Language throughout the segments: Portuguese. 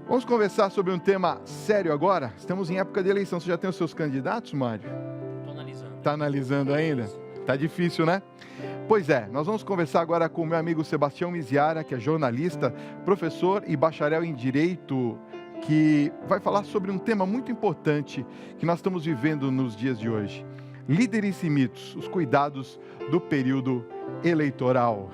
Vamos conversar sobre um tema sério agora. Estamos em época de eleição. Você já tem os seus candidatos, Mário? Estou analisando. Está analisando ainda? Tá difícil, né? Pois é, nós vamos conversar agora com o meu amigo Sebastião Miziara, que é jornalista, professor e bacharel em Direito, que vai falar sobre um tema muito importante que nós estamos vivendo nos dias de hoje. Líderes e mitos, os cuidados do período eleitoral.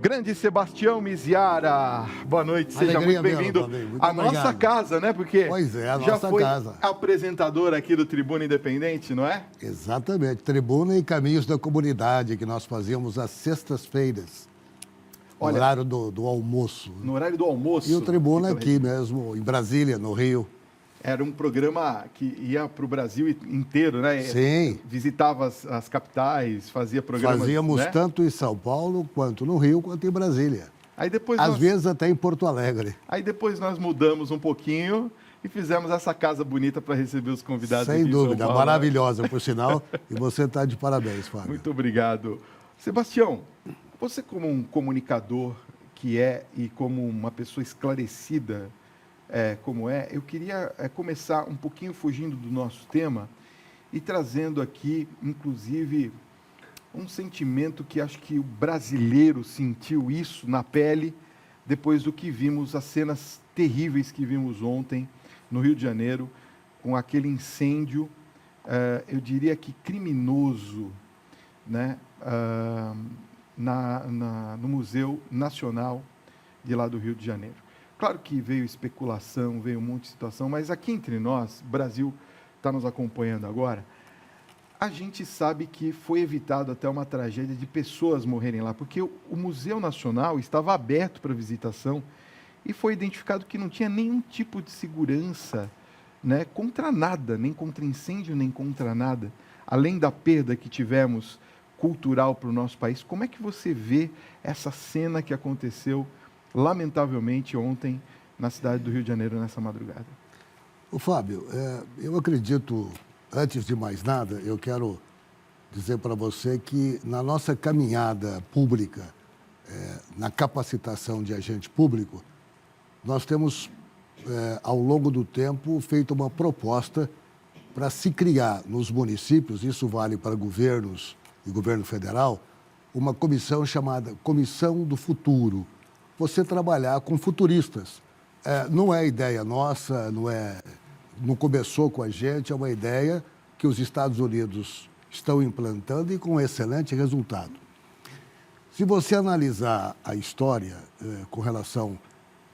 Grande Sebastião Miziara, boa noite, seja muito bem-vindo à nossa casa, né? Porque pois é, a já nossa foi casa. Apresentador aqui do Tribuna Independente, não é? Exatamente, Tribuna e Caminhos da Comunidade, que nós fazíamos às sextas-feiras, no horário do almoço. No horário do almoço. E o Tribuna aqui mesmo, em Brasília, no Rio. Era um programa que ia para o Brasil inteiro, né? Sim. Visitava as capitais, fazia programas. Fazíamos, né? Tanto em São Paulo, quanto no Rio, quanto em Brasília. Aí depois Às vezes até em Porto Alegre. Aí depois nós mudamos um pouquinho e fizemos essa casa bonita para receber os convidados. Sem dúvida, maravilhosa, por sinal. E você está de parabéns, Fábio. Muito obrigado. Sebastião, você como um comunicador que é e como uma pessoa esclarecida, eu queria começar um pouquinho fugindo do nosso tema e trazendo aqui, inclusive, um sentimento que acho que o brasileiro sentiu isso na pele depois do que vimos, as cenas terríveis que vimos ontem no Rio de Janeiro, com aquele incêndio, eu diria que criminoso, né, no Museu Nacional de lá do Rio de Janeiro. Claro que veio especulação, veio um monte de situação, mas aqui entre nós, o Brasil está nos acompanhando agora, a gente sabe que foi evitado até uma tragédia de pessoas morrerem lá, porque o Museu Nacional estava aberto para visitação e foi identificado que não tinha nenhum tipo de segurança, né, contra nada, nem contra incêndio, nem contra nada, além da perda que tivemos cultural para o nosso país. Como é que você vê essa cena que aconteceu lamentavelmente ontem na cidade do Rio de Janeiro nessa madrugada? Ô, Fábio, eu acredito, antes de mais nada, eu quero dizer para você que na nossa caminhada pública, na capacitação de agente público, nós temos, ao longo do tempo, feito uma proposta para se criar nos municípios, isso vale para governos e governo federal, uma comissão chamada Comissão do Futuro. Você trabalhar com futuristas. Não é ideia nossa, não começou com a gente, é uma ideia que os Estados Unidos estão implantando e com excelente resultado. Se você analisar a história com relação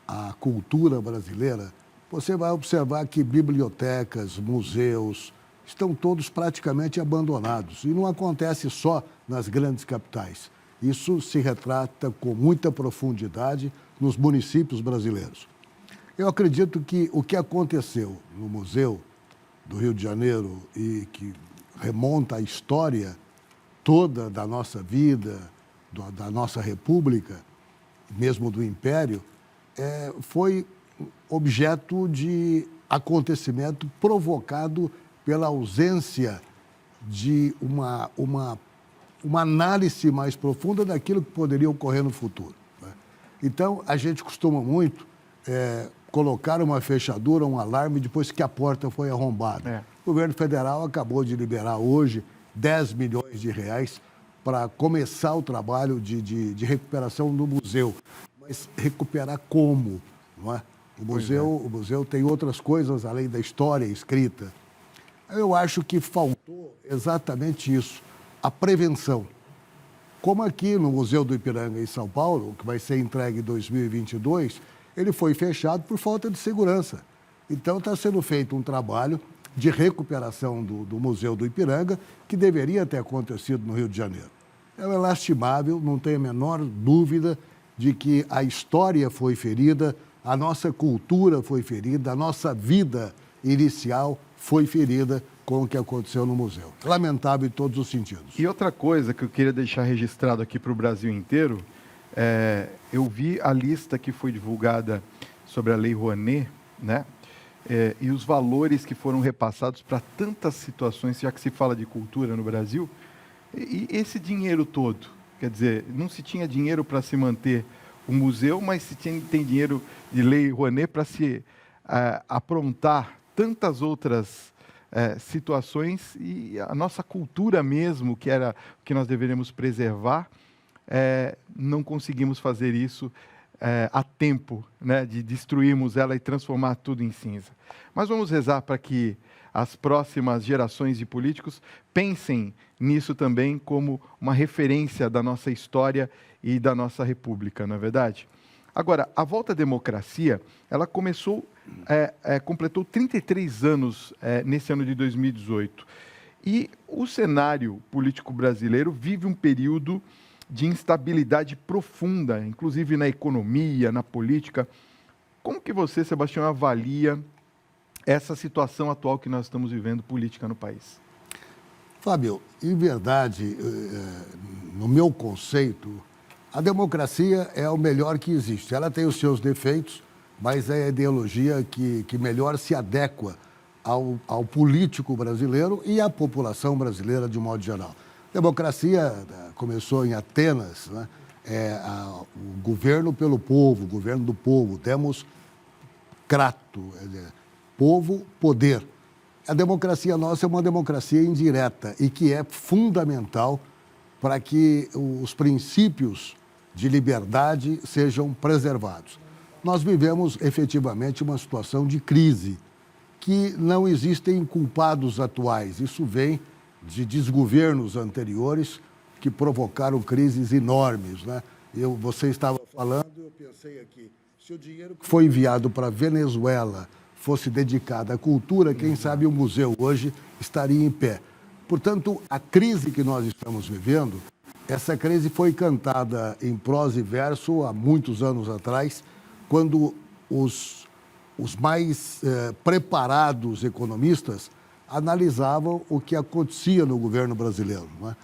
à cultura brasileira, você vai observar que bibliotecas, museus, estão todos praticamente abandonados. E não acontece só nas grandes capitais. Isso se retrata com muita profundidade nos municípios brasileiros. Eu acredito que o que aconteceu no Museu do Rio de Janeiro e que remonta à história toda da nossa vida, da nossa república, mesmo do Império, foi objeto de acontecimento provocado pela ausência de uma análise mais profunda daquilo que poderia ocorrer no futuro, né? Então, a gente costuma muito colocar uma fechadura, um alarme, depois que a porta foi arrombada. O governo federal acabou de liberar hoje 10 milhões de reais para começar o trabalho de recuperação do museu. Mas recuperar como? Não é? O museu tem outras coisas além da história escrita. Eu acho que faltou exatamente isso, a prevenção. Como aqui no Museu do Ipiranga, em São Paulo, que vai ser entregue em 2022, ele foi fechado por falta de segurança. Então, está sendo feito um trabalho de recuperação do Museu do Ipiranga, que deveria ter acontecido no Rio de Janeiro. É lastimável, não tenho a menor dúvida de que a história foi ferida, a nossa cultura foi ferida, a nossa vida inicial foi ferida com o que aconteceu no museu. Lamentável em todos os sentidos. E outra coisa que eu queria deixar registrado aqui para o Brasil inteiro, eu vi a lista que foi divulgada sobre a Lei Rouanet, né? E os valores que foram repassados para tantas situações, já que se fala de cultura no Brasil, e esse dinheiro todo, quer dizer, não se tinha dinheiro para se manter o museu, mas se tem dinheiro de Lei Rouanet para se aprontar tantas outras situações e a nossa cultura mesmo, que era o que nós deveríamos preservar, não conseguimos fazer isso a tempo, né, de destruirmos ela e transformar tudo em cinza. Mas vamos rezar para que as próximas gerações de políticos pensem nisso também como uma referência da nossa história e da nossa república, não é verdade? Agora, a volta à democracia, ela completou 33 anos nesse ano de 2018. E o cenário político brasileiro vive um período de instabilidade profunda, inclusive na economia, na política. Como que você, Sebastião, avalia essa situação atual que nós estamos vivendo política no país? Fábio, em verdade, no meu conceito, a democracia é o melhor que existe. Ela tem os seus defeitos, mas é a ideologia que melhor se adequa ao político brasileiro e à população brasileira de um modo geral. Democracia começou em Atenas, né? O governo pelo povo, o governo do povo, demos crato, povo, poder. A democracia nossa é uma democracia indireta e que é fundamental para que os princípios de liberdade sejam preservados. Nós vivemos efetivamente uma situação de crise, que não existem culpados atuais. Isso vem de desgovernos anteriores que provocaram crises enormes, né? Você estava falando, eu pensei aqui, se o dinheiro que foi enviado para a Venezuela fosse dedicado à cultura, quem sabe o museu hoje estaria em pé. Portanto, a crise que nós estamos vivendo, essa crise foi cantada em prosa e verso há muitos anos atrás, quando os mais preparados economistas analisavam o que acontecia no governo brasileiro, não é?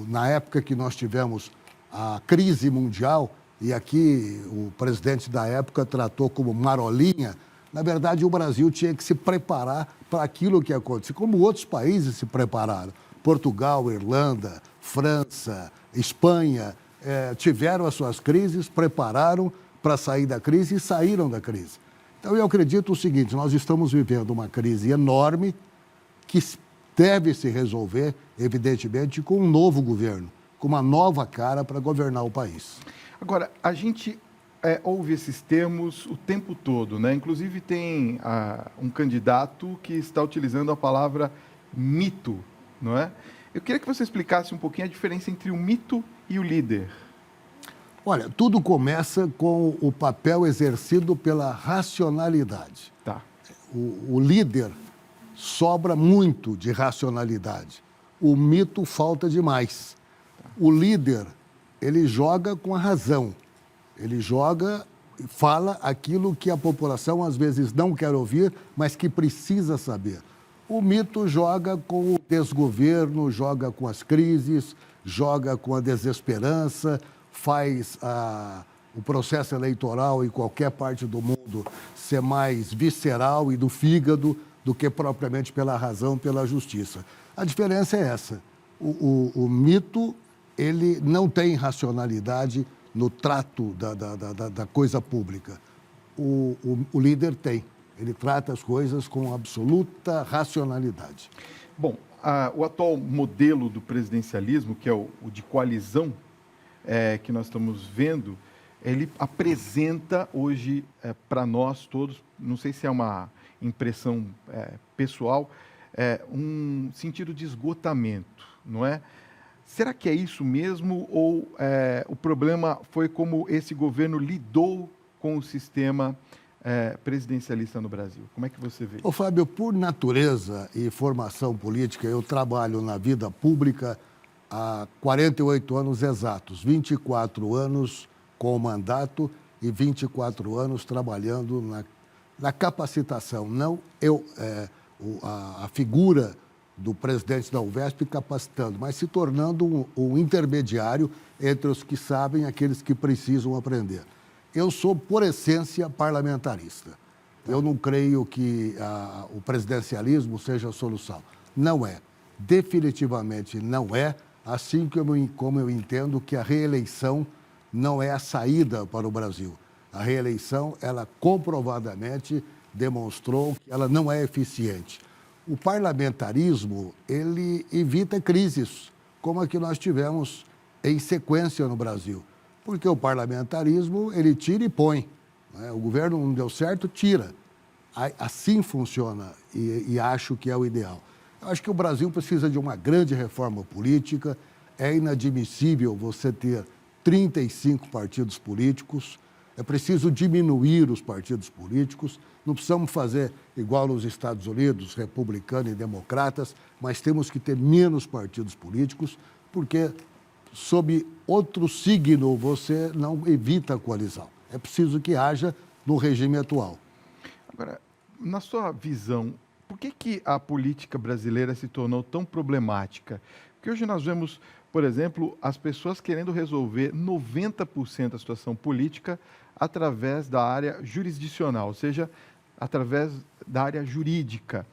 Na época que nós tivemos a crise mundial, e aqui o presidente da época tratou como marolinha, na verdade o Brasil tinha que se preparar para aquilo que aconteceu, como outros países se prepararam. Portugal, Irlanda, França, Espanha, tiveram as suas crises, prepararam para sair da crise e saíram da crise. Então, eu acredito o seguinte, nós estamos vivendo uma crise enorme que deve se resolver, evidentemente, com um novo governo, com uma nova cara para governar o país. Agora, a gente ouve esses termos o tempo todo, né? Inclusive, tem um candidato que está utilizando a palavra mito, não é? Eu queria que você explicasse um pouquinho a diferença entre o mito e o líder. Olha, tudo começa com o papel exercido pela racionalidade. Tá. O líder sobra muito de racionalidade. O mito falta demais. O líder, ele joga com a razão. Ele fala aquilo que a população às vezes não quer ouvir, mas que precisa saber. O mito joga com o desgoverno, joga com as crises, joga com a desesperança, faz o processo eleitoral em qualquer parte do mundo ser mais visceral e do fígado do que propriamente pela razão, pela justiça. A diferença é essa. O mito, ele não tem racionalidade no trato da coisa pública. O líder tem. Ele trata as coisas com absoluta racionalidade. Bom, o atual modelo do presidencialismo, que é o de coalizão, que nós estamos vendo, ele apresenta hoje para nós todos, não sei se é uma impressão pessoal, um sentido de esgotamento, não é? Será que é isso mesmo ou o problema foi como esse governo lidou com o sistema presidencialista no Brasil? Como é que você vê? Ô, Fábio, por natureza e formação política, eu trabalho na vida pública há 48 anos exatos, 24 anos com o mandato e 24 anos trabalhando na capacitação. Não a figura do presidente da UVESP capacitando, mas se tornando um intermediário entre os que sabem e aqueles que precisam aprender. Eu sou, por essência, parlamentarista. Eu não creio que o presidencialismo seja a solução. Não é. Definitivamente não é, assim como eu entendo que a reeleição não é a saída para o Brasil. A reeleição, ela comprovadamente demonstrou que ela não é eficiente. O parlamentarismo, ele evita crises, como a que nós tivemos em sequência no Brasil. Porque o parlamentarismo, ele tira e põe. Né? O governo não deu certo, tira. Assim funciona e acho que é o ideal. Eu acho que o Brasil precisa de uma grande reforma política. É inadmissível você ter 35 partidos políticos. É preciso diminuir os partidos políticos. Não precisamos fazer igual nos Estados Unidos, republicanos e democratas, mas temos que ter menos partidos políticos, porque sob outro signo você não evita a coalizão. É preciso que haja no regime atual. Agora, na sua visão, por que a política brasileira se tornou tão problemática? Porque hoje nós vemos, por exemplo, as pessoas querendo resolver 90% da situação política através da área jurisdicional, ou seja, através da área jurídica.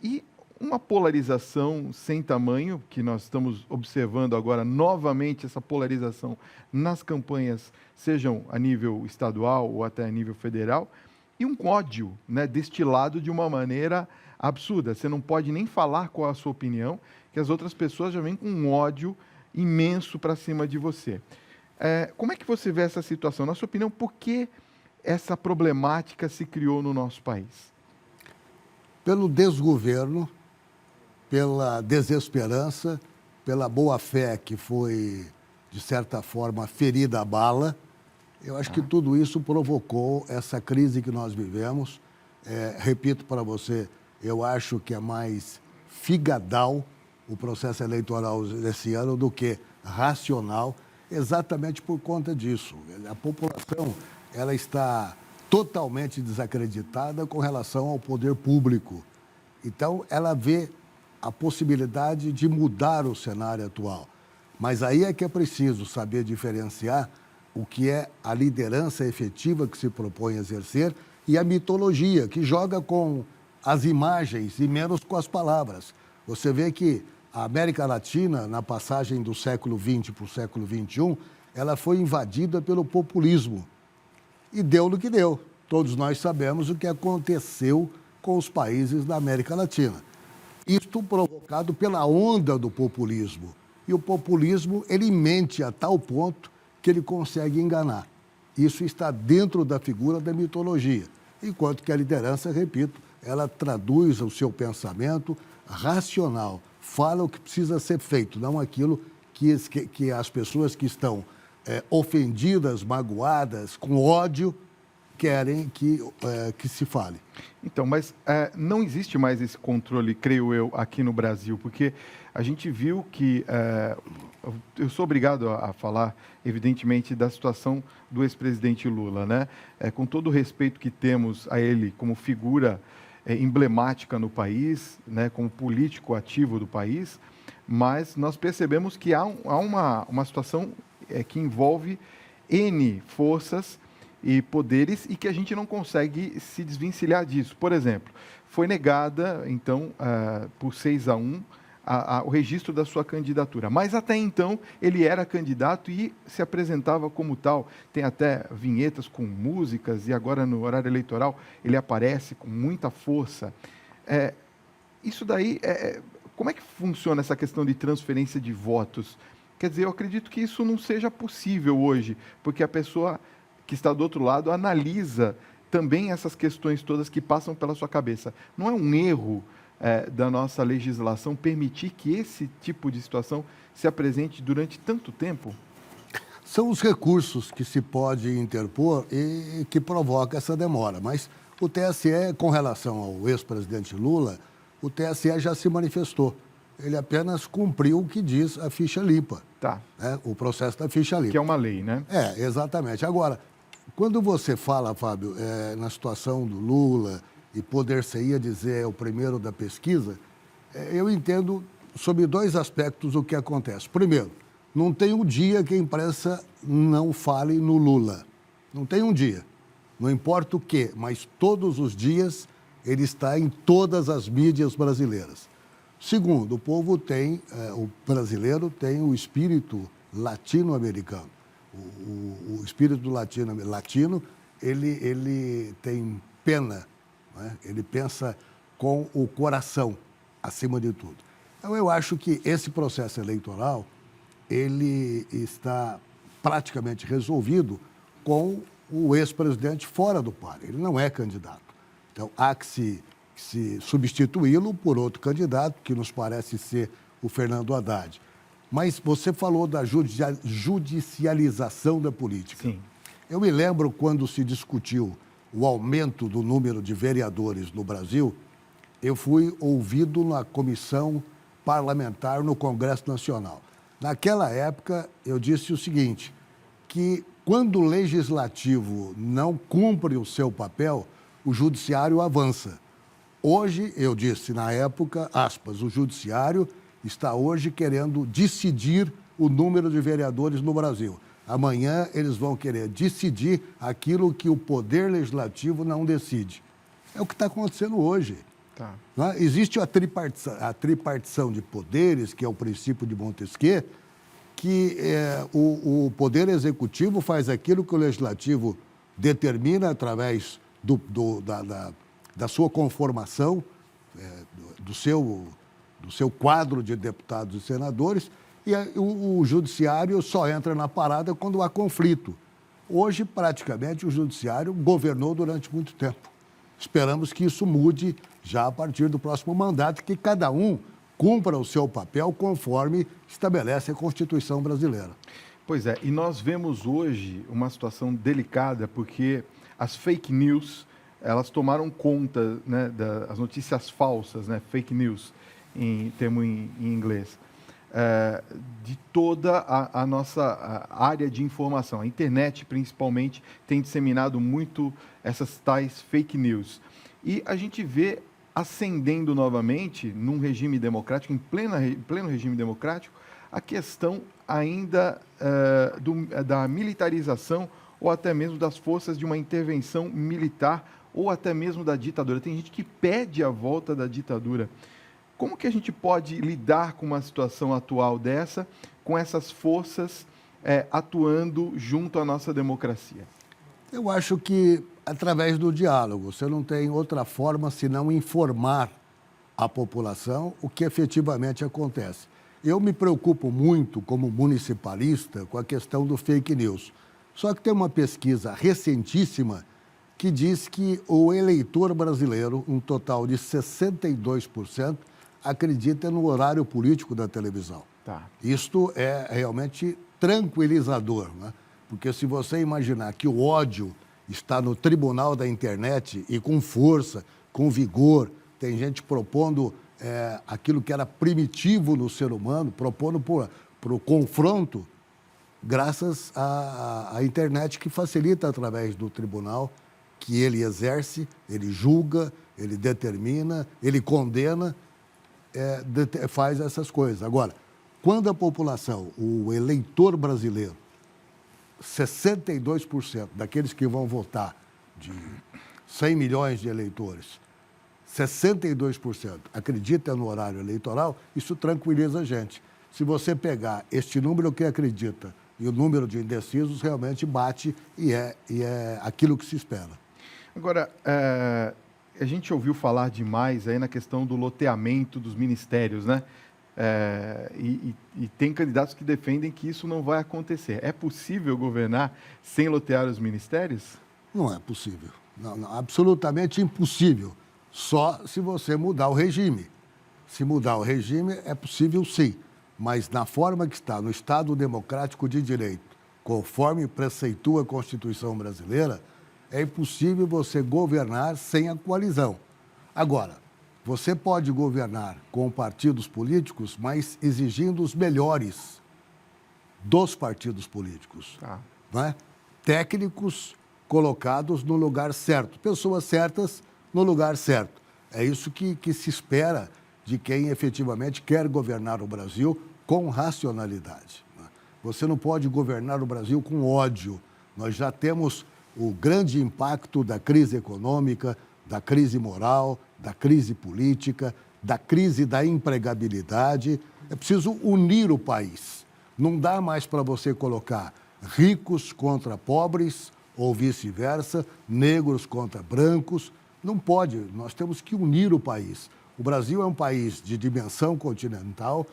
E uma polarização sem tamanho, que nós estamos observando agora novamente, essa polarização nas campanhas, sejam a nível estadual ou até a nível federal, e um ódio, né, destilado de uma maneira absurda. Você não pode nem falar qual é a sua opinião, que as outras pessoas já vêm com um ódio imenso para cima de você. Como é que você vê essa situação? Na sua opinião, por que essa problemática se criou no nosso país? Pelo desgoverno, pela desesperança, pela boa-fé que foi, de certa forma, ferida à bala. Eu acho que tudo isso provocou essa crise que nós vivemos. Repito para você, eu acho que é mais figadal o processo eleitoral desse ano do que racional, exatamente por conta disso. A população, ela está totalmente desacreditada com relação ao poder público. Então, ela vê a possibilidade de mudar o cenário atual. Mas aí é que é preciso saber diferenciar o que é a liderança efetiva que se propõe a exercer e a mitologia, que joga com as imagens e menos com as palavras. Você vê que a América Latina, na passagem do século XX para o século XXI, ela foi invadida pelo populismo. E deu no que deu. Todos nós sabemos o que aconteceu com os países da América Latina. Isto provocado pela onda do populismo. E o populismo, ele mente a tal ponto que ele consegue enganar. Isso está dentro da figura da mitologia. Enquanto que a liderança, repito, ela traduz o seu pensamento racional, fala o que precisa ser feito, não aquilo que as pessoas que estão ofendidas, magoadas, com ódio, querem que se fale. Então, mas não existe mais esse controle, creio eu, aqui no Brasil, porque a gente viu que... eu sou obrigado a falar, evidentemente, da situação do ex-presidente Lula, né? Com todo o respeito que temos a ele como figura emblemática no país, né, como político ativo do país, mas nós percebemos que há uma situação que envolve N forças e poderes e que a gente não consegue se desvencilhar disso. Por exemplo, foi negada, então, por 6-1, o registro da sua candidatura. Mas até então ele era candidato e se apresentava como tal. Tem até vinhetas com músicas e agora no horário eleitoral ele aparece com muita força. Isso daí, como é que funciona essa questão de transferência de votos? Quer dizer, eu acredito que isso não seja possível hoje, porque a pessoa que está do outro lado analisa também essas questões todas que passam pela sua cabeça. Não é um erro da nossa legislação permitir que esse tipo de situação se apresente durante tanto tempo? São os recursos que se pode interpor e que provoca essa demora. Mas o TSE, com relação ao ex-presidente Lula, o TSE já se manifestou. Ele apenas cumpriu o que diz a ficha limpa. Tá. O processo da ficha limpa. Que é uma lei, né? Exatamente. Agora, quando você fala, Fábio, na situação do Lula, e poder-se-ia dizer o primeiro da pesquisa, eu entendo sobre dois aspectos o que acontece. Primeiro, não tem um dia que a imprensa não fale no Lula. Não tem um dia. Não importa o quê, mas todos os dias ele está em todas as mídias brasileiras. Segundo, o brasileiro tem o espírito latino-americano. O espírito latino ele tem pena, né? Ele pensa com o coração, acima de tudo. Então, eu acho que esse processo eleitoral, ele está praticamente resolvido com o ex-presidente fora do par. Ele não é candidato. Então, há que se substituí-lo por outro candidato, que nos parece ser o Fernando Haddad. Mas você falou da judicialização da política. Sim. Eu me lembro quando se discutiu o aumento do número de vereadores no Brasil, eu fui ouvido na comissão parlamentar no Congresso Nacional. Naquela época, eu disse o seguinte, que quando o legislativo não cumpre o seu papel, o judiciário avança. Hoje, eu disse na época, aspas, o judiciário está hoje querendo decidir o número de vereadores no Brasil. Amanhã eles vão querer decidir aquilo que o Poder Legislativo não decide. É o que está acontecendo hoje. Tá. Não é? Existe a tripartição de poderes, que é o princípio de Montesquieu, que o Poder Executivo faz aquilo que o Legislativo determina através da sua conformação, do seu quadro de deputados e senadores, e o Judiciário só entra na parada quando há conflito. Hoje, praticamente, o Judiciário governou durante muito tempo. Esperamos que isso mude já a partir do próximo mandato, que cada um cumpra o seu papel conforme estabelece a Constituição brasileira. Pois é, e nós vemos hoje uma situação delicada, porque as fake news, elas tomaram conta, né, das notícias falsas, né, fake news, em termo em inglês, de toda a nossa área de informação. A internet, principalmente, tem disseminado muito essas tais fake news. E a gente vê ascendendo novamente, num regime democrático, em pleno regime democrático, a questão ainda da militarização ou até mesmo das forças de uma intervenção militar ou até mesmo da ditadura. Tem gente que pede a volta da ditadura. Como que a gente pode lidar com uma situação atual dessa, com essas forças atuando junto à nossa democracia? Eu acho que através do diálogo. Você não tem outra forma senão informar a população o que efetivamente acontece. Eu me preocupo muito, como municipalista, com a questão do fake news. Só que tem uma pesquisa recentíssima que diz que o eleitor brasileiro, um total de 62%, acredita no horário político da televisão. Tá. Isto é realmente tranquilizador, né? Porque se você imaginar que o ódio está no tribunal da internet e com força, com vigor, tem gente propondo aquilo que era primitivo no ser humano, propondo para o confronto, graças à internet que facilita através do tribunal, que ele exerce, ele julga, ele determina, ele condena, faz essas coisas. Agora, quando a população, o eleitor brasileiro, 62% daqueles que vão votar, de 100 milhões de eleitores, 62% acredita no horário eleitoral, isso tranquiliza a gente. Se você pegar este número que acredita e o número de indecisos, realmente bate e é aquilo que se espera. Agora, a gente ouviu falar demais aí na questão do loteamento dos ministérios, né? E tem candidatos que defendem que isso não vai acontecer. É possível governar sem lotear os ministérios? Não é possível. Não, absolutamente impossível. Só se você mudar o regime. Se mudar o regime, é possível sim. Mas na forma que está, no Estado Democrático de Direito, conforme preceitua a Constituição brasileira, é impossível você governar sem a coalizão. Agora, você pode governar com partidos políticos, mas exigindo os melhores dos partidos políticos. Não é? Técnicos colocados no lugar certo, pessoas certas no lugar certo. É isso que se espera de quem efetivamente quer governar o Brasil com racionalidade. Você não pode governar o Brasil com ódio. Nós já temos o grande impacto da crise econômica, da crise moral, da crise política, da crise da empregabilidade. É preciso unir o país. Não dá mais para você colocar ricos contra pobres ou vice-versa, negros contra brancos. Não pode, nós temos que unir o país. O Brasil é um país de dimensão continental,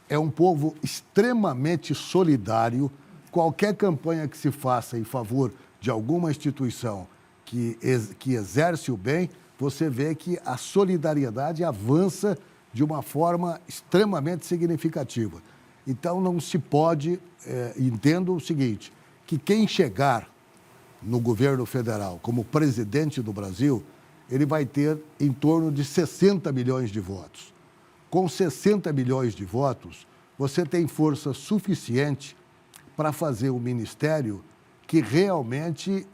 é um povo extremamente solidário. Qualquer campanha que se faça em favor de alguma instituição que exerce o bem, você vê que a solidariedade avança de uma forma extremamente significativa. Então, não se pode, entendo o seguinte, que quem chegar no governo federal como presidente do Brasil, ele vai ter em torno de 60 milhões de votos. Com 60 milhões de votos, você tem força suficiente para fazer um ministério que realmente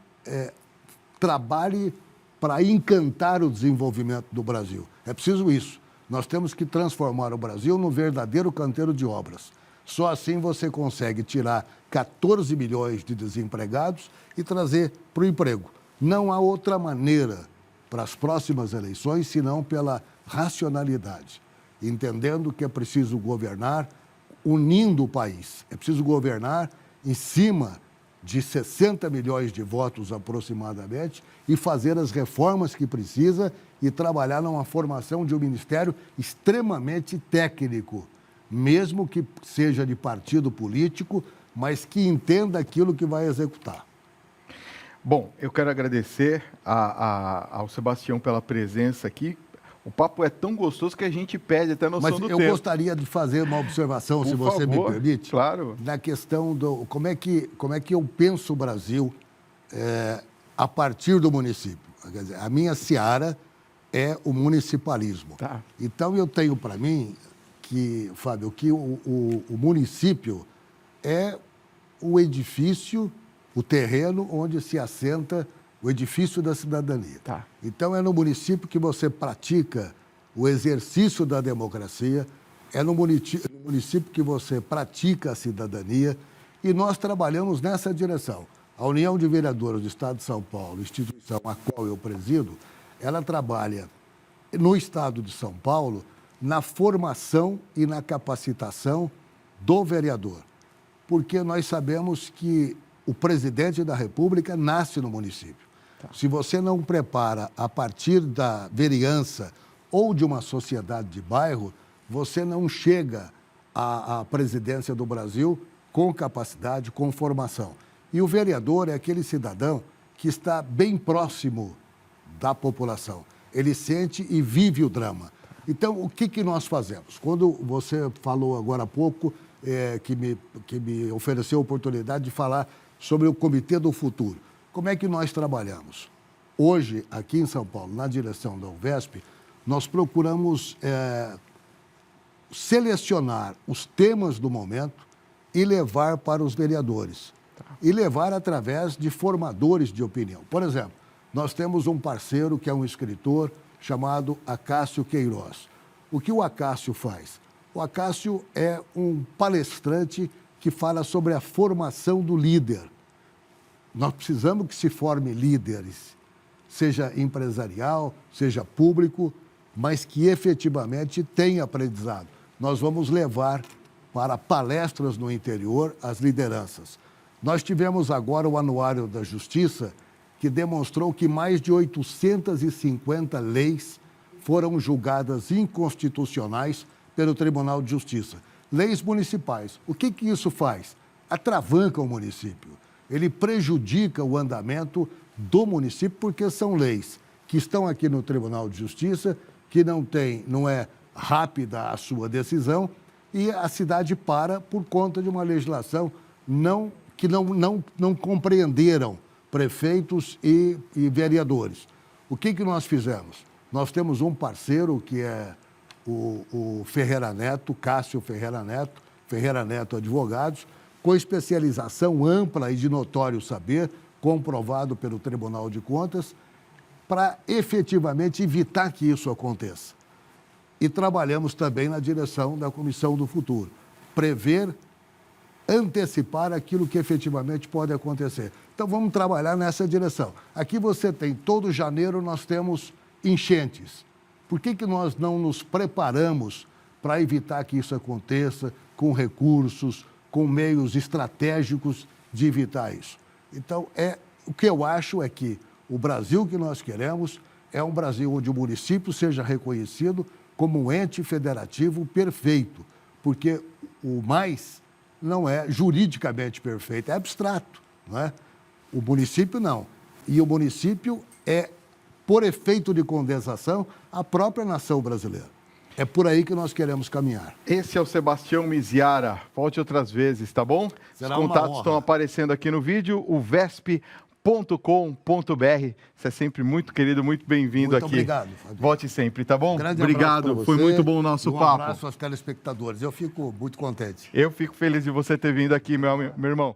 trabalhe para encantar o desenvolvimento do Brasil. É preciso isso. Nós temos que transformar o Brasil num verdadeiro canteiro de obras. Só assim você consegue tirar 14 milhões de desempregados e trazer para o emprego. Não há outra maneira para as próximas eleições, senão pela racionalidade, entendendo que é preciso governar unindo o país. É preciso governar em cima de 60 milhões de votos aproximadamente e fazer as reformas que precisa e trabalhar numa formação de um ministério extremamente técnico, mesmo que seja de partido político, mas que entenda aquilo que vai executar. Bom, eu quero agradecer ao Sebastião pela presença aqui. O papo é tão gostoso que a gente perde até a noção do tempo. Mas eu gostaria de fazer uma observação, se você me permite. Claro. Na questão do como é que eu penso o Brasil a partir do município. Quer dizer, a minha seara é o municipalismo. Tá. Então, eu tenho para mim que, Fábio, que o município é o edifício, o terreno onde se assenta o edifício da cidadania. Tá. Então, é no município que você pratica o exercício da democracia, é no município que você pratica a cidadania, e nós trabalhamos nessa direção. A União de Vereadores do Estado de São Paulo, instituição a qual eu presido, ela trabalha no Estado de São Paulo na formação e na capacitação do vereador, porque nós sabemos que o presidente da República nasce no município. Tá. Se você não prepara a partir da vereança ou de uma sociedade de bairro, você não chega à presidência do Brasil com capacidade, com formação. E o vereador é aquele cidadão que está bem próximo da população. Ele sente e vive o drama. Então, o que nós fazemos? Quando você falou agora há pouco, que me ofereceu a oportunidade de falar sobre o Comitê do Futuro. Como é que nós trabalhamos? Hoje, aqui em São Paulo, na direção da UVESP, nós procuramos selecionar os temas do momento e levar para os vereadores. Tá. E levar através de formadores de opinião. Por exemplo, nós temos um parceiro que é um escritor chamado Acácio Queiroz. O que o Acácio faz? O Acácio é um palestrante que fala sobre a formação do líder. Nós precisamos que se forme líderes, seja empresarial, seja público, mas que efetivamente tenha aprendizado. Nós vamos levar para palestras no interior as lideranças. Nós tivemos agora o Anuário da Justiça, que demonstrou que mais de 850 leis foram julgadas inconstitucionais pelo Tribunal de Justiça. Leis municipais. O que isso faz? Atravanca o município. Ele prejudica o andamento do município, porque são leis que estão aqui no Tribunal de Justiça, que não é rápida a sua decisão, e a cidade para por conta de uma legislação que não compreenderam prefeitos e vereadores. O que nós fizemos? Nós temos um parceiro que é o Ferreira Neto, Cássio Ferreira Neto Advogados, com especialização ampla e de notório saber, comprovado pelo Tribunal de Contas, para efetivamente evitar que isso aconteça. E trabalhamos também na direção da Comissão do Futuro. Prever, antecipar aquilo que efetivamente pode acontecer. Então, vamos trabalhar nessa direção. Aqui você tem, todo janeiro nós temos enchentes. Por que nós não nos preparamos para evitar que isso aconteça com recursos, com meios estratégicos de evitar isso. Então, o que eu acho é que o Brasil que nós queremos é um Brasil onde o município seja reconhecido como um ente federativo perfeito, porque o mais não é juridicamente perfeito, é abstrato, não é? O município não. E o município é, por efeito de condensação, a própria nação brasileira. É por aí que nós queremos caminhar. Esse é o Sebastião Miziara. Volte outras vezes, tá bom? Será Os uma contatos honra. estão aparecendo aqui no vídeo, o vesp.com.br. Você é sempre muito querido, muito bem-vindo aqui. Muito obrigado, Fabio. Volte sempre, tá bom? Grande abraço Obrigado, pra foi você muito bom o nosso e um papo. abraço aos telespectadores. Eu fico muito contente. Eu fico feliz de você ter vindo aqui, meu irmão.